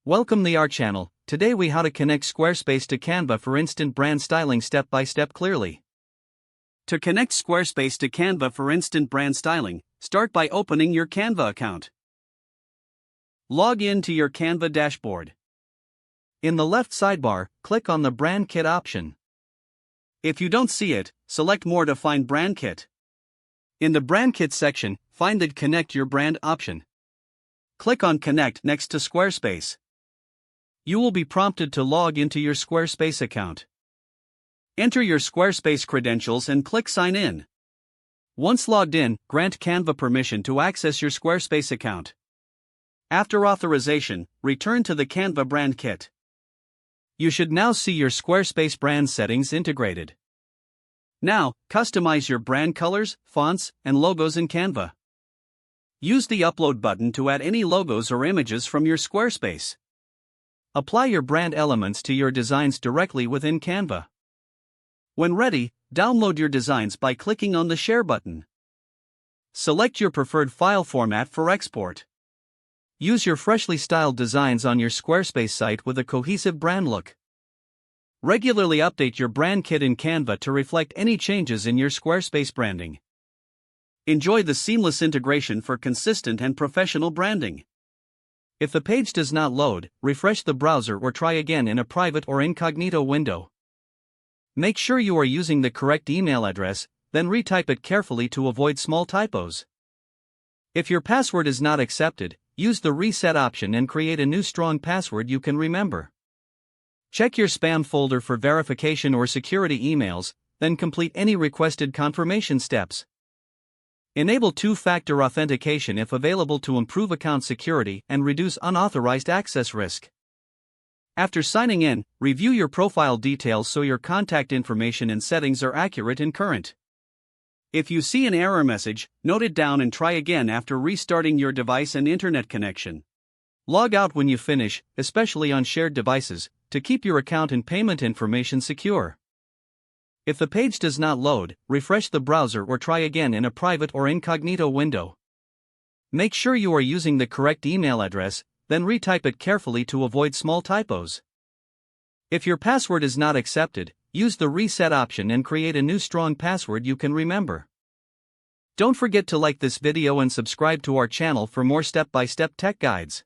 Welcome to our channel. Today we how to connect Squarespace to Canva for instant brand styling step by step clearly. To connect Squarespace to Canva for instant brand styling, start by opening your Canva account. Log in to your Canva dashboard. In the left sidebar, click on the Brand Kit option. If you don't see it, select More to find Brand Kit. In the Brand Kit section, find the Connect Your Brand option. Click on Connect next to Squarespace. You will be prompted to log into your Squarespace account. Enter your Squarespace credentials and click Sign In. Once logged in, grant Canva permission to access your Squarespace account. After authorization, return to the Canva Brand Kit. You should now see your Squarespace brand settings integrated. Now, customize your brand colors, fonts, and logos in Canva. Use the Upload button to add any logos or images from your Squarespace. Apply your brand elements to your designs directly within Canva. When ready, download your designs by clicking on the Share button. Select your preferred file format for export. Use your freshly styled designs on your Squarespace site with a cohesive brand look. Regularly update your brand kit in Canva to reflect any changes in your Squarespace branding. Enjoy the seamless integration for consistent and professional branding. If the page does not load, refresh the browser or try again in a private or incognito window. Make sure you are using the correct email address, then retype it carefully to avoid small typos. If your password is not accepted, use the Reset option and create a new strong password you can remember. Check your spam folder for verification or security emails, then complete any requested confirmation steps. Enable two-factor authentication if available to improve account security and reduce unauthorized access risk. After signing in, review your profile details so your contact information and settings are accurate and current. If you see an error message, note it down and try again after restarting your device and internet connection. Log out when you finish, especially on shared devices, to keep your account and payment information secure. If the page does not load, refresh the browser or try again in a private or incognito window. Make sure you are using the correct email address, then retype it carefully to avoid small typos. If your password is not accepted, use the Reset option and create a new strong password you can remember. Don't forget to like this video and subscribe to our channel for more step-by-step tech guides.